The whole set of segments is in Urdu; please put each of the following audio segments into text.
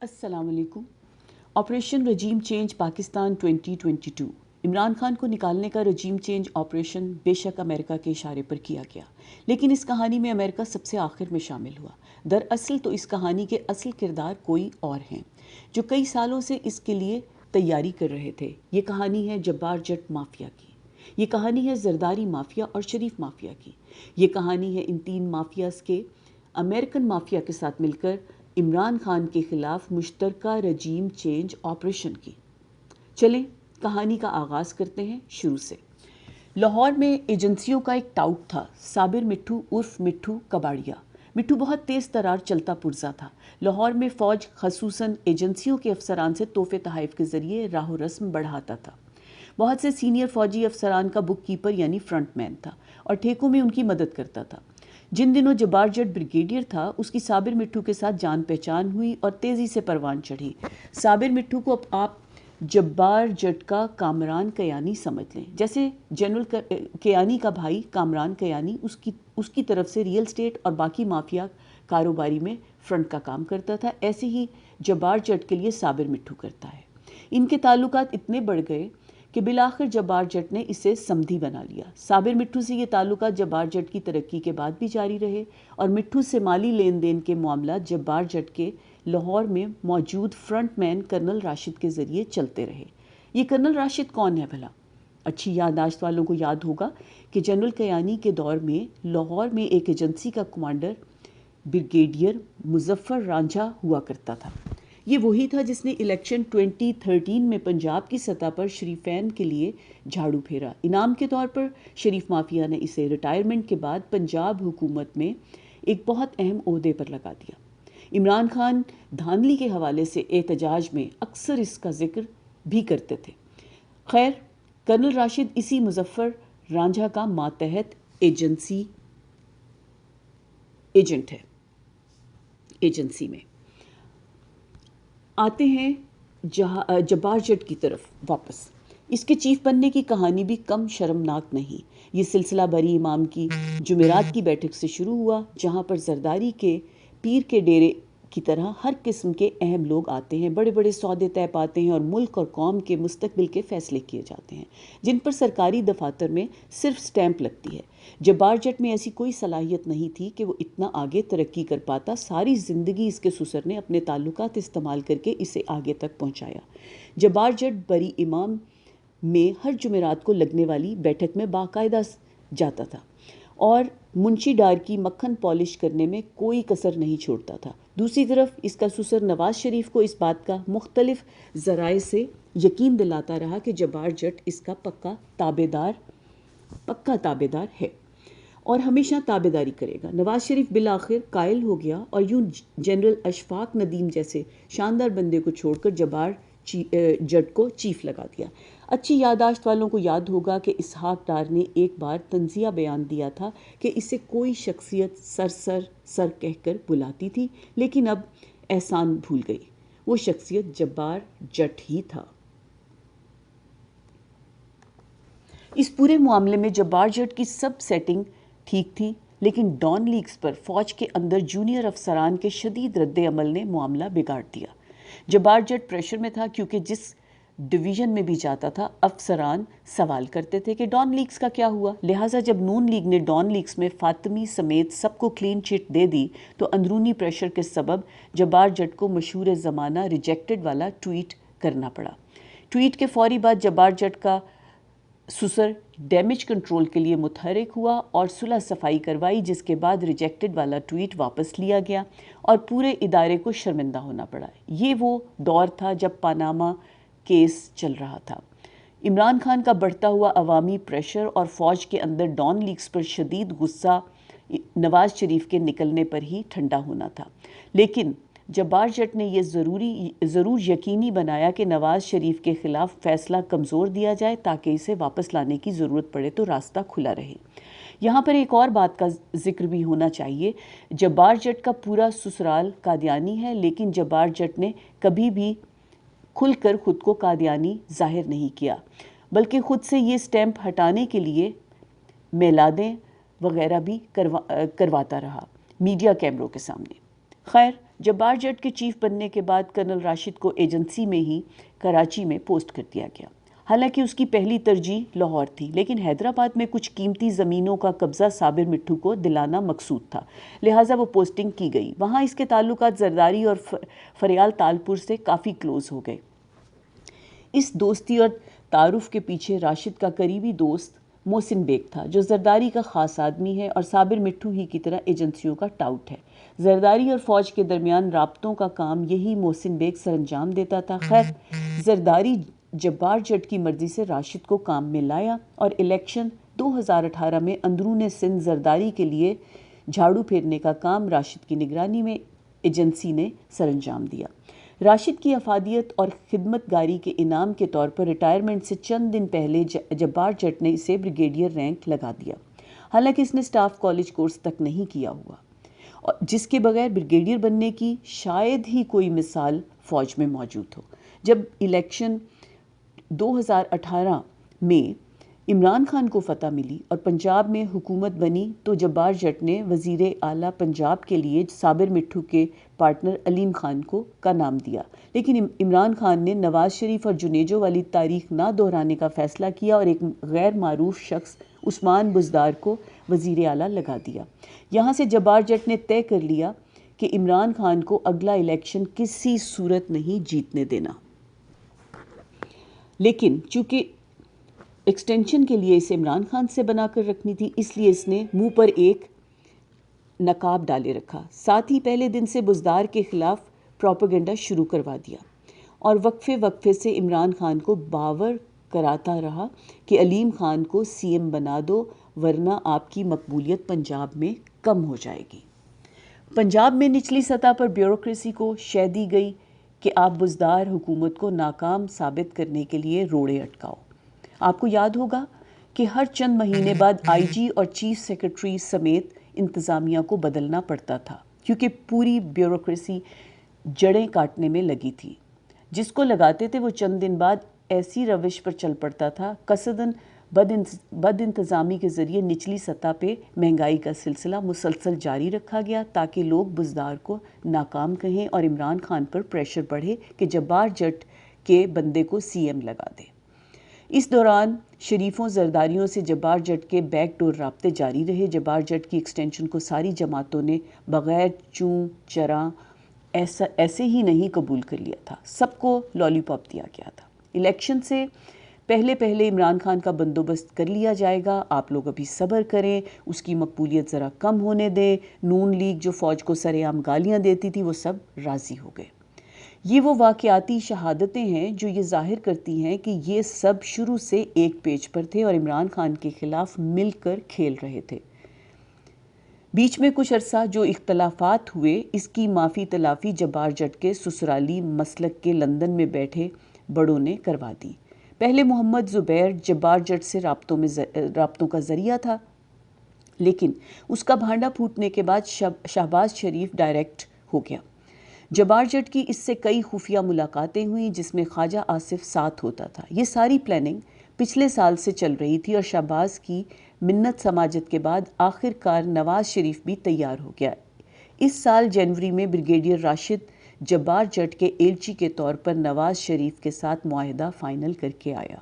السلام علیکم۔ Operation regime change Pakistan 2022 Imran Khan کو نکالنے کا رجیم چینج آپریشن بے شک امریکہ کے اشارے پر کیا گیا، لیکن اس کہانی میں امریکہ سب سے آخر میں شامل ہوا۔ دراصل تو اس کہانی کے اصل کردار کوئی اور ہیں جو کئی سالوں سے اس کے لیے تیاری کر رہے تھے۔ یہ کہانی ہے جبار جٹ مافیا کی، یہ کہانی ہے زرداری مافیا اور شریف مافیا کی، یہ کہانی ہے ان تین مافیاز کے امریکن مافیا کے ساتھ مل کر عمران خان کے خلاف مشترکہ رجیم چینج آپریشن کی۔ چلیں کہانی کا آغاز کرتے ہیں شروع سے۔ لاہور میں ایجنسیوں کا ایک ٹاؤٹ تھا، صابر مٹھو عرف مٹھو کباڑیا۔ مٹھو بہت تیز ترار چلتا پرزا تھا۔ لاہور میں فوج خصوصاً ایجنسیوں کے افسران سے تحفے تحائف کے ذریعے راہ و رسم بڑھاتا تھا۔ بہت سے سینئر فوجی افسران کا بک کیپر یعنی فرنٹ مین تھا اور ٹھیکوں میں ان کی مدد کرتا تھا۔ جن دنوں جبار جٹ بریگیڈیئر تھا، اس کی صابر مٹھو کے ساتھ جان پہچان ہوئی اور تیزی سے پروان چڑھی۔ صابر مٹھو کو اب آپ جبار جٹ کا کامران کیانی سمجھ لیں۔ جیسے جنرل کیانی کا بھائی کامران کیانی اس کی طرف سے ریئل اسٹیٹ اور باقی مافیا کاروباری میں فرنٹ کا کام کرتا تھا، ایسے ہی جبار جٹ کے لیے صابر مٹھو کرتا ہے۔ ان کے تعلقات اتنے بڑھ گئے کہ بالآخر جبار جٹ نے اسے سمدھی بنا لیا۔ صابر مٹھو سے یہ تعلقات جبار جٹ کی ترقی کے بعد بھی جاری رہے اور مٹھو سے مالی لین دین کے معاملات جبار جٹ کے لاہور میں موجود فرنٹ مین کرنل راشد کے ذریعے چلتے رہے۔ یہ کرنل راشد کون ہے بھلا؟ اچھی یادداشت والوں کو یاد ہوگا کہ جنرل کیانی کے دور میں لاہور میں ایک ایجنسی کا کمانڈر بریگیڈیئر مظفر رانجھا ہوا کرتا تھا۔ یہ وہی تھا جس نے الیکشن 2013 میں پنجاب کی سطح پر شریفین کے لیے جھاڑو پھیرا۔ انعام کے طور پر شریف مافیا نے اسے ریٹائرمنٹ کے بعد پنجاب حکومت میں ایک بہت اہم عہدے پر لگا دیا۔ عمران خان دھاندلی کے حوالے سے احتجاج میں اکثر اس کا ذکر بھی کرتے تھے۔ خیر، کرنل راشد اسی مظفر رانجھا کا ماتحت ایجنٹ ہے۔ ایجنسی میں آتے ہیں جبار جٹ کی طرف واپس۔ اس کے چیف بننے کی کہانی بھی کم شرمناک نہیں۔ یہ سلسلہ بری امام کی جمعرات کی بیٹھک سے شروع ہوا، جہاں پر زرداری کے پیر کے ڈیرے کی طرح ہر قسم کے اہم لوگ آتے ہیں، بڑے بڑے سودے طے پاتے ہیں اور ملک اور قوم کے مستقبل کے فیصلے کیے جاتے ہیں، جن پر سرکاری دفاتر میں صرف سٹیمپ لگتی ہے۔ جبار جٹ میں ایسی کوئی صلاحیت نہیں تھی کہ وہ اتنا آگے ترقی کر پاتا۔ ساری زندگی اس کے سسر نے اپنے تعلقات استعمال کر کے اسے آگے تک پہنچایا۔ جبار جٹ بری امام میں ہر جمعرات کو لگنے والی بیٹھک میں باقاعدہ جاتا تھا اور منشی ڈار کی مکھن پالش کرنے میں کوئی کسر نہیں چھوڑتا تھا۔ دوسری طرف اس کا سسر نواز شریف کو اس بات کا مختلف ذرائع سے یقین دلاتا رہا کہ جبار جٹ اس کا پکا تابع دار ہے اور ہمیشہ تابع داری کرے گا۔ نواز شریف بالآخر قائل ہو گیا اور یوں جنرل اشفاق ندیم جیسے شاندار بندے کو چھوڑ کر جبار جٹ کو چیف لگا دیا۔ اچھی یادداشت والوں کو یاد ہوگا کہ اسحاق ڈار نے ایک بار تنزیہ بیان دیا تھا کہ اسے کوئی شخصیت سر کہہ کر بلاتی تھی، لیکن اب احسان بھول گئی۔ وہ شخصیت جبار جٹ ہی تھا۔ اس پورے معاملے میں جبار جٹ کی سب سیٹنگ ٹھیک تھی، لیکن ڈان لیگز پر فوج کے اندر جونیئر افسران کے شدید رد عمل نے معاملہ بگاڑ دیا۔ جبار جٹ پریشر میں تھا کیونکہ جس ڈویژن میں بھی جاتا تھا افسران سوال کرتے تھے کہ ڈان لیگز کا کیا ہوا۔ لہٰذا جب نون لیگ نے ڈان لیگز میں فاطمی سمیت سب کو کلین چٹ دے دی تو اندرونی پریشر کے سبب جبار جٹ کو مشہور زمانہ ریجیکٹڈ والا ٹویٹ کرنا پڑا۔ ٹویٹ کے فوری بعد جبار جٹ کا سسر ڈیمیج کنٹرول کے لیے متحرک ہوا اور صلح صفائی کروائی، جس کے بعد ریجیکٹڈ والا ٹویٹ واپس لیا گیا اور پورے ادارے کو شرمندہ ہونا پڑا۔ یہ وہ دور تھا جب پاناما کیس چل رہا تھا۔ عمران خان کا بڑھتا ہوا عوامی پریشر اور فوج کے اندر ڈان لیگز پر شدید غصہ نواز شریف کے نکلنے پر ہی ٹھنڈا ہونا تھا، لیکن جبار جٹ نے یہ ضرور یقینی بنایا کہ نواز شریف کے خلاف فیصلہ کمزور دیا جائے تاکہ اسے واپس لانے کی ضرورت پڑے تو راستہ کھلا رہے۔ یہاں پر ایک اور بات کا ذکر بھی ہونا چاہیے۔ جبار جٹ کا پورا سسرال قادیانی ہے، لیکن جبار جٹ نے کبھی بھی کھل کر خود کو قادیانی ظاہر نہیں کیا، بلکہ خود سے یہ سٹیمپ ہٹانے کے لیے میلادیں وغیرہ بھی کرواتا رہا میڈیا کیمروں کے سامنے۔ خیر، جبار جٹ کے چیف بننے کے بعد کرنل راشد کو ایجنسی میں ہی کراچی میں پوسٹ کر دیا گیا۔ حالانکہ اس کی پہلی ترجیح لاہور تھی، لیکن حیدرآباد میں کچھ قیمتی زمینوں کا قبضہ صابر مٹھو کو دلانا مقصود تھا، لہٰذا وہ پوسٹنگ کی گئی۔ وہاں اس کے تعلقات زرداری اور فریال تالپور سے کافی کلوز ہو گئے۔ اس دوستی اور تعارف کے پیچھے راشد کا قریبی دوست محسن بیگ تھا، جو زرداری کا خاص آدمی ہے اور صابر مٹھو ہی کی طرح ایجنسیوں کا ٹاؤٹ ہے۔ زرداری اور فوج کے درمیان رابطوں کا کام یہی محسن بیگ سر انجام دیتا تھا۔ خیر، زرداری جبار جٹ کی مرضی سے راشد کو کام میں لایا اور الیکشن 2018 میں اندرون سندھ زرداری کے لیے جھاڑو پھیرنے کا کام راشد کی نگرانی میں ایجنسی نے سر انجام دیا۔ راشد کی افادیت اور خدمت گاری کے انعام کے طور پر ریٹائرمنٹ سے چند دن پہلے جبار جٹ نے اسے بریگیڈیئر رینک لگا دیا، حالانکہ اس نے سٹاف کالج کورس تک نہیں کیا ہوا، جس کے بغیر بریگیڈیئر بننے کی شاید ہی کوئی مثال فوج میں موجود ہو۔ جب الیکشن 2018 میں عمران خان کو فتح ملی اور پنجاب میں حکومت بنی تو جبار جٹ نے وزیر اعلیٰ پنجاب کے لیے صابر مٹھو کے پارٹنر علیم خان کا نام دیا، لیکن عمران خان نے نواز شریف اور جنیجو والی تاریخ نہ دہرانے کا فیصلہ کیا اور ایک غیر معروف شخص عثمان بزدار کو وزیر اعلیٰ لگا دیا۔ یہاں سے جبار جٹ نے طے کر لیا کہ عمران خان کو اگلا الیکشن کسی صورت نہیں جیتنے دینا، لیکن چونکہ ایکسٹینشن کے لیے اسے عمران خان سے بنا کر رکھنی تھی، اس لیے اس نے منہ پر ایک نقاب ڈالے رکھا۔ ساتھ ہی پہلے دن سے بزدار کے خلاف پروپیگنڈا شروع کروا دیا اور وقفے سے عمران خان کو باور کراتا رہا کہ علیم خان کو سی ایم بنا دو ورنہ آپ کی مقبولیت پنجاب میں کم ہو جائے گی۔ پنجاب میں نچلی سطح پر بیوروکریسی کو شہ دی گئی کہ آپ بزدار حکومت کو ناکام ثابت کرنے کے لیے روڑے اٹکاؤ۔ آپ کو یاد ہوگا کہ ہر چند مہینے بعد آئی جی اور چیف سیکرٹری سمیت انتظامیہ کو بدلنا پڑتا تھا، کیونکہ پوری بیوروکریسی جڑیں کاٹنے میں لگی تھی۔ جس کو لگاتے تھے وہ چند دن بعد ایسی روش پر چل پڑتا تھا۔ قصداً بد انتظامی کے ذریعے نچلی سطح پہ مہنگائی کا سلسلہ مسلسل جاری رکھا گیا تاکہ لوگ بزدار کو ناکام کہیں اور عمران خان پر پریشر بڑھے کہ جبار جٹ کے بندے کو سی ایم لگا دے۔ اس دوران شریفوں زرداریوں سے جبار جٹ کے بیک ڈور رابطے جاری رہے۔ جبار جٹ کی ایکسٹینشن کو ساری جماعتوں نے بغیر چوں چراں ایسے ہی نہیں قبول کر لیا تھا، سب کو لالی پاپ دیا گیا تھا۔ الیکشن سے پہلے عمران خان کا بندوبست کر لیا جائے گا، آپ لوگ ابھی صبر کریں، اس کی مقبولیت ذرا کم ہونے دیں۔ نون لیگ جو فوج کو سرے عام گالیاں دیتی تھی وہ سب راضی ہو گئے۔ یہ وہ واقعاتی شہادتیں ہیں جو یہ ظاہر کرتی ہیں کہ یہ سب شروع سے ایک پیج پر تھے اور عمران خان کے خلاف مل کر کھیل رہے تھے۔ بیچ میں کچھ عرصہ جو اختلافات ہوئے، اس کی معافی تلافی جبار جٹ کے سسرالی مسلک کے لندن میں بیٹھے بڑوں نے کروا دی۔ پہلے محمد زبیر جبار جٹ سے رابطوں کا ذریعہ تھا، لیکن اس کا بھانڈا پھوٹنے کے بعد شہباز شریف ڈائریکٹ ہو گیا۔ جبار جٹ کی اس سے کئی خفیہ ملاقاتیں ہوئیں جس میں خواجہ آصف ساتھ ہوتا تھا۔ یہ ساری پلاننگ پچھلے سال سے چل رہی تھی اور شہباز کی منت سماجت کے بعد آخر کار نواز شریف بھی تیار ہو گیا۔ اس سال جنوری میں بریگیڈیئر راشد جبار جٹ کے ایلچی کے طور پر نواز شریف کے ساتھ معاہدہ فائنل کر کے آیا۔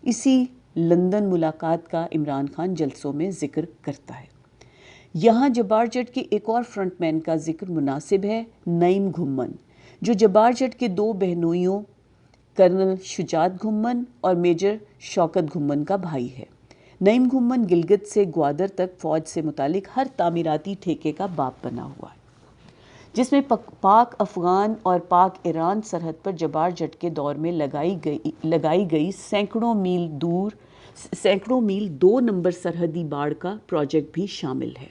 اسی لندن ملاقات کا عمران خان جلسوں میں ذکر کرتا ہے۔ یہاں جبار جٹ کے ایک اور فرنٹ مین کا ذکر مناسب ہے، نعیم گھمن، جو جبار جٹ کے دو بہنوئیوں کرنل شجاعت گھمن اور میجر شوکت گھمن کا بھائی ہے۔ نعیم گھمن گلگت سے گوادر تک فوج سے متعلق ہر تعمیراتی ٹھیکے کا باپ بنا ہوا ہے، جس میں پاک افغان اور پاک ایران سرحد پر جبار جٹ کے دور میں لگائی گئی سینکڑوں میل 2 نمبر سرحدی باڑ کا پروجیکٹ بھی شامل ہے۔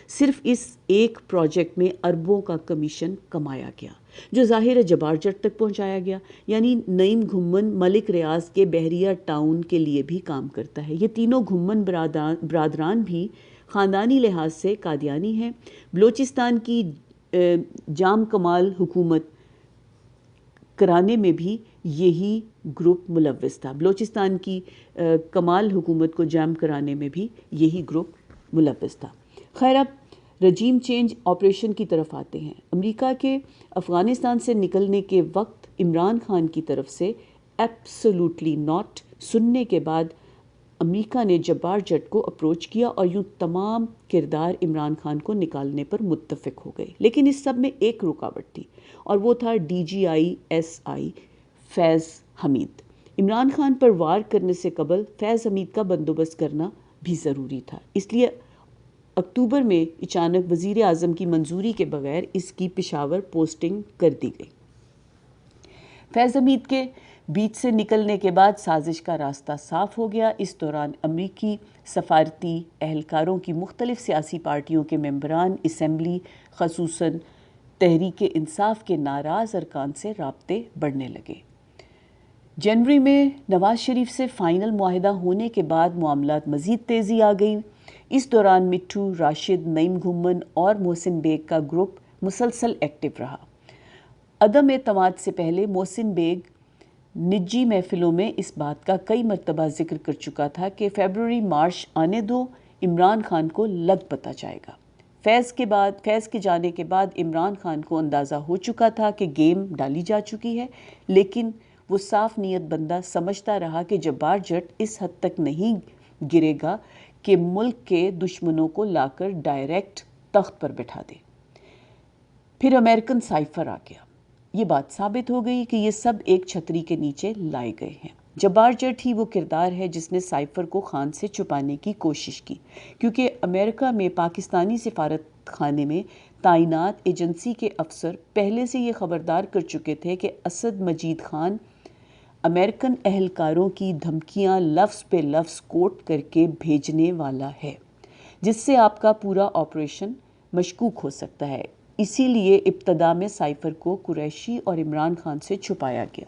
صرف اس ایک پروجیکٹ میں اربوں کا کمیشن کمایا گیا، جو ظاہر جبار جٹ تک پہنچایا گیا۔ یعنی نعیم گھمن ملک ریاض کے بحریہ ٹاؤن کے لیے بھی کام کرتا ہے۔ یہ تینوں گھمن برادران بھی خاندانی لحاظ سے قادیانی ہیں۔ بلوچستان کی جام کمال حکومت کرانے میں بھی یہی گروپ ملوث تھا۔ بلوچستان کی کمال حکومت کو جام کرانے میں بھی یہی گروپ ملوث تھا۔ خیر، اب رجیم چینج آپریشن کی طرف آتے ہیں۔ امریکہ کے افغانستان سے نکلنے کے وقت عمران خان کی طرف سے ایبسولوٹلی ناٹ سننے کے بعد امریکہ نے جبار جٹ کو اپروچ کیا اور یوں تمام کردار عمران خان کو نکالنے پر متفق ہو گئے۔ لیکن اس سب میں ایک رکاوٹ تھی اور وہ تھا DGI فیض حمید۔ عمران خان پر وار کرنے سے قبل فیض حمید کا بندوبست کرنا بھی ضروری تھا، اس لیے اکتوبر میں اچانک وزیر اعظم کی منظوری کے بغیر اس کی پشاور پوسٹنگ کر دی گئی۔ فیض حمید کے بیچ سے نکلنے کے بعد سازش کا راستہ صاف ہو گیا۔ اس دوران امریکی سفارتی اہلکاروں کی مختلف سیاسی پارٹیوں کے ممبران اسمبلی خصوصاً تحریک انصاف کے ناراض ارکان سے رابطے بڑھنے لگے۔ جنوری میں نواز شریف سے فائنل معاہدہ ہونے کے بعد معاملات مزید تیزی آ گئی۔ اس دوران مٹھو، راشد، نعیم گھمن اور محسن بیگ کا گروپ مسلسل ایکٹیو رہا۔ عدم اعتماد سے پہلے محسن بیگ نجی محفلوں میں اس بات کا کئی مرتبہ ذکر کر چکا تھا کہ فیبروری مارچ آنے دو، عمران خان کو لگ پتہ جائے گا۔ فیض کے جانے کے بعد عمران خان کو اندازہ ہو چکا تھا کہ گیم ڈالی جا چکی ہے، لیکن وہ صاف نیت بندہ سمجھتا رہا کہ جبار جٹ اس حد تک نہیں گرے گا کہ ملک کے دشمنوں کو لا کر ڈائریکٹ تخت پر بٹھا دے۔ پھر امریکن سائفر آ گیا۔ یہ بات ثابت ہو گئی کہ یہ سب ایک چھتری کے نیچے لائے گئے ہیں۔ جبار جٹ ہی وہ کردار ہے جس نے سائفر کو خان سے چھپانے کی کوشش کی، کیونکہ امریکہ میں پاکستانی سفارت خانے میں تعینات ایجنسی کے افسر پہلے سے یہ خبردار کر چکے تھے کہ اسد مجید خان امریکن اہلکاروں کی دھمکیاں لفظ پہ لفظ کوٹ کر کے بھیجنے والا ہے، جس سے آپ کا پورا آپریشن مشکوک ہو سکتا ہے۔ اسی لیے ابتدا میں سائفر کو قریشی اور عمران خان سے چھپایا گیا،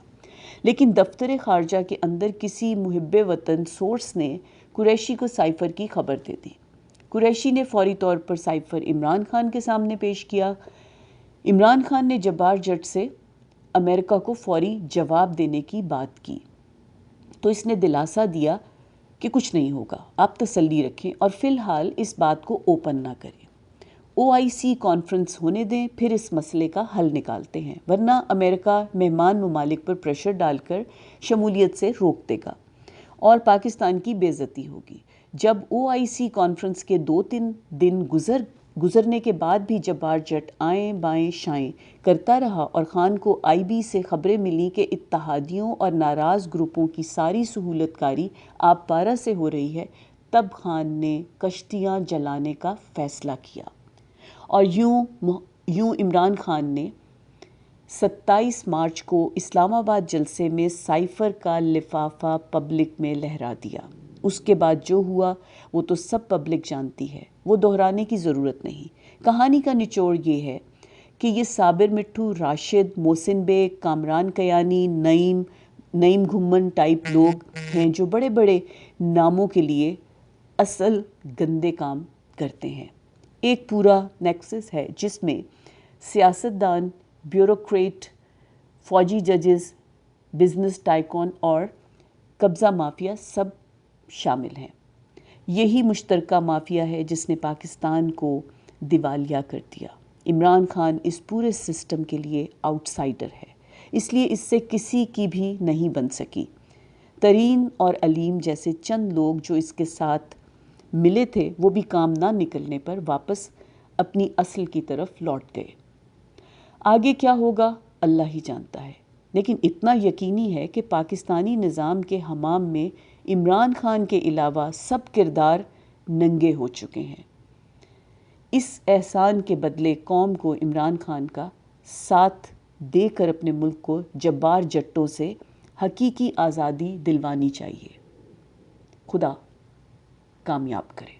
لیکن دفتر خارجہ کے اندر کسی محب وطن سورس نے قریشی کو سائفر کی خبر دے دی۔ قریشی نے فوری طور پر سائفر عمران خان کے سامنے پیش کیا۔ عمران خان نے جبار جٹ سے امریکہ کو فوری جواب دینے کی بات کی تو اس نے دلاسا دیا کہ کچھ نہیں ہوگا، آپ تسلی رکھیں اور فی الحال اس بات کو اوپن نہ کریں۔ OIC کانفرنس ہونے دیں، پھر اس مسئلے کا حل نکالتے ہیں، ورنہ امریکہ مہمان ممالک پر پریشر ڈال کر شمولیت سے روک دے گا اور پاکستان کی بے عزتی ہوگی۔ جب OIC کانفرنس کے 2-3 دن گزرنے کے بعد بھی جبار جٹ آئیں بائیں شائیں کرتا رہا اور خان کو IB سے خبریں ملیں کہ اتحادیوں اور ناراض گروپوں کی ساری سہولت کاری آپ پارہ سے ہو رہی ہے، تب خان نے کشتیاں جلانے کا فیصلہ کیا اور یوں عمران خان نے 27 مارچ کو اسلام آباد جلسے میں سائفر کا لفافہ پبلک میں لہرا دیا۔ اس کے بعد جو ہوا وہ تو سب پبلک جانتی ہے، وہ دہرانے کی ضرورت نہیں۔ کہانی کا نچوڑ یہ ہے کہ یہ صابر مٹھو، راشد، محسن بیگ، کامران کیانی، نعیم گھمن ٹائپ لوگ ہیں جو بڑے بڑے ناموں کے لیے اصل گندے کام کرتے ہیں۔ ایک پورا نیکسس ہے جس میں سیاستدان، بیوروکریٹ، فوجی ججز، بزنس ٹائکون اور قبضہ مافیا سب شامل ہیں۔ یہی مشترکہ مافیا ہے جس نے پاکستان کو دیوالیہ کر دیا۔ عمران خان اس پورے سسٹم کے لیے آؤٹ سائیڈر ہے، اس لیے اس سے کسی کی بھی نہیں بن سکی۔ ترین اور علیم جیسے چند لوگ جو اس کے ساتھ ملے تھے وہ بھی کام نہ نکلنے پر واپس اپنی اصل کی طرف لوٹ گئے۔ آگے کیا ہوگا اللہ ہی جانتا ہے، لیکن اتنا یقینی ہے کہ پاکستانی نظام کے حمام میں عمران خان کے علاوہ سب کردار ننگے ہو چکے ہیں۔ اس احسان کے بدلے قوم کو عمران خان کا ساتھ دے کر اپنے ملک کو جبار جٹوں سے حقیقی آزادی دلوانی چاہیے۔ خدا کامیاب کرے۔